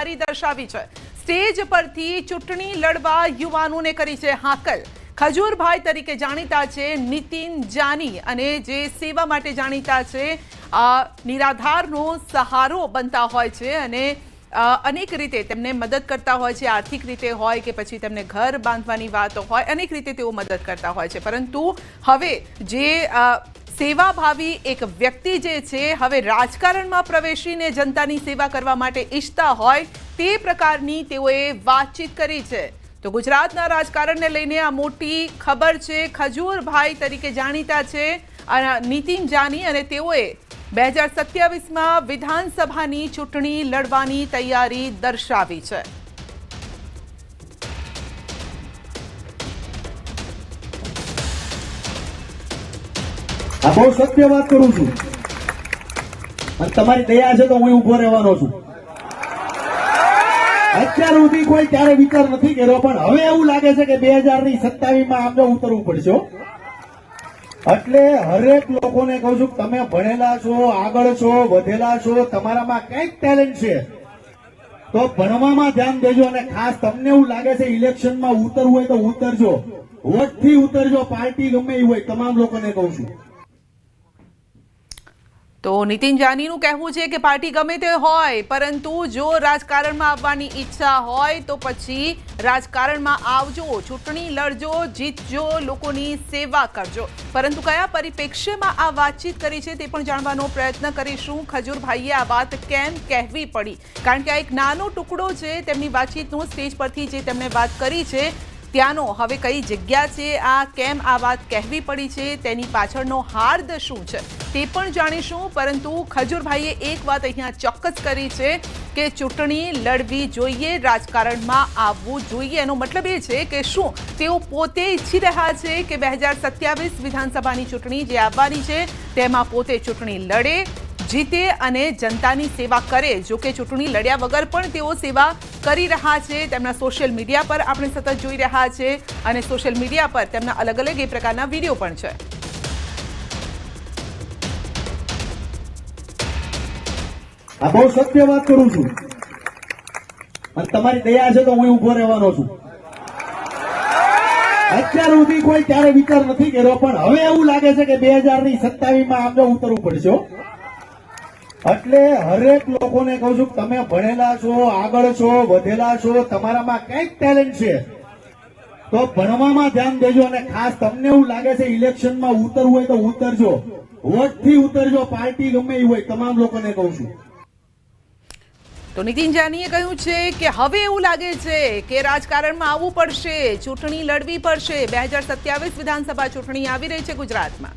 તૈયારી દર્શાવી છે। સ્ટેજ પરથી ચૂંટણી લડવા યુવાનોને કરી છે હાકલ। ખજૂરભાઈ તરીકે જાણીતા છે નીતિન જાની અને જે સેવા માટે જાણીતા છે, નિરાધારનો સહારો બનતા હોય છે અને અનેક રીતે તેમને મદદ કરતા હોય છે। આર્થિક રીતે હોય કે પછી તેમને ઘર બાંધવાની વાતો હોય, અનેક રીતે તેઓ મદદ કરતા હોય છે। પરંતુ હવે જે સેવાભાવી એક વ્યક્તિ જે છે, હવે રાજકારણમાં પ્રવેશીને જનતાની સેવા કરવા માટે ઈચ્છતા હોય તે પ્રકારની તેઓએ વાતચીત કરી છે। તો ગુજરાતના રાજકારણને લઈને આ મોટી ખબર છે। ખજૂરભાઈ તરીકે જાણીતા છે નીતિન જાની અને તેઓએ 2027માં વિધાનસભાની ચૂંટણી લડવાની તૈયારી દર્શાવી છે। આ બહુ સત્ય વાત કરું છું અને તમારી દયા છે તો હું ઉભો રહેવાનો છું। અત્યાર સુધી કોઈ ત્યારે વિચાર નથી કર્યો, પણ હવે એવું લાગે છે કે 2027માં આમને ઉતરવું પડશે। એટલે હરેક લોકોને કહું છું, તમે ભણેલા છો, આગળ છો, વધેલા છો, તમારામાં કંઈક ટેલેન્ટ છે તો ભણવામાં ધ્યાન દેજો અને ખાસ તમને એવું લાગે છે ઇલેક્શનમાં ઉતરવું હોય તો ઉતરજો, વોટથી ઉતરજો, પાર્ટી ગમે એ હોય, તમામ લોકોને કહું છું। તો નીતિન જાનીનું કહેવું છે કે પાર્ટી ગમે તે હોય, પરંતુ જો રાજકારણમાં આવવાની ઈચ્છા હોય તો પછી રાજકારણમાં આવજો, ચૂંટણી લડજો, જીતજો, લોકોની સેવા કરજો। પરંતુ કયા પરિપ્રેક્ષ્યમાં આ વાતચીત કરી છે તે પણ જાણવાનો પ્રયત્ન કરીશું। ખજૂરભાઈએ આ વાત કેમ કહેવી પડી, કારણ કે આ એક નાનો ટુકડો છે તેમની વાતચીતનો, સ્ટેજ પરથી જે તેમણે વાત કરી છે ત્યાંનો। હવે કઈ જગ્યા છે આ, કેમ આ વાત કહેવી પડી છે, તેની પાછળનો હાર્દ શું છે તે પણ જાણીશું। પરંતુ ખજૂરભાઈએ એક વાત અહીંયા ચોક્કસ કરી છે કે ચૂંટણી લડવી જોઈએ, રાજકારણમાં આવવું જોઈએ। એનો મતલબ એ છે કે શું તેઓ પોતે ઈચ્છી રહ્યા છે કે 2027 વિધાનસભાની ચૂંટણી જે આવવાની છે તેમાં પોતે ચૂંટણી લડે, જીતે અને જનતાની સેવા કરે। જો કે ચૂંટણી લડ્યા વગર પણ તેઓ સેવા કરી રહ્યા છે। તેમના સોશિયલ મીડિયા પર આપણે સતત જોઈ રહ્યા છે અને સોશિયલ મીડિયા પર તેમના અલગ અલગ એ પ્રકારના વિડીયો પણ છે। આ બહુ સત્ય વાત કરું છું અને તમારી દયા છે તો હું ઉભો રહેવાનો છું। અત્યાર સુધી કોઈ ત્યારે વિચાર નથી કર્યો, પણ હવે એવું લાગે છે કે 2027માં આમને ઉતરવું પડશે। એટલે હરેક લોકોને કહું છું, તમે ભણેલા છો, આગળ છો, વધેલા છો, તમારામાં કંઈક ટેલેન્ટ છે તો ભણવામાં ધ્યાન દેજો અને ખાસ તમને એવું લાગે છે ઇલેક્શનમાં ઉતરવું હોય તો ઉતરજો, વોટથી ઉતરજો, પાર્ટી ગમે એ હોય, તમામ લોકોને કહું છું। તો નીતિન જાનીએ કહ્યું છે કે હવે એવું લાગે છે કે રાજકારણમાં આવવું પડશે, ચૂંટણી લડવી પડશે। 2027 વિધાનસભા ચૂંટણી આવી રહી છે ગુજરાતમાં।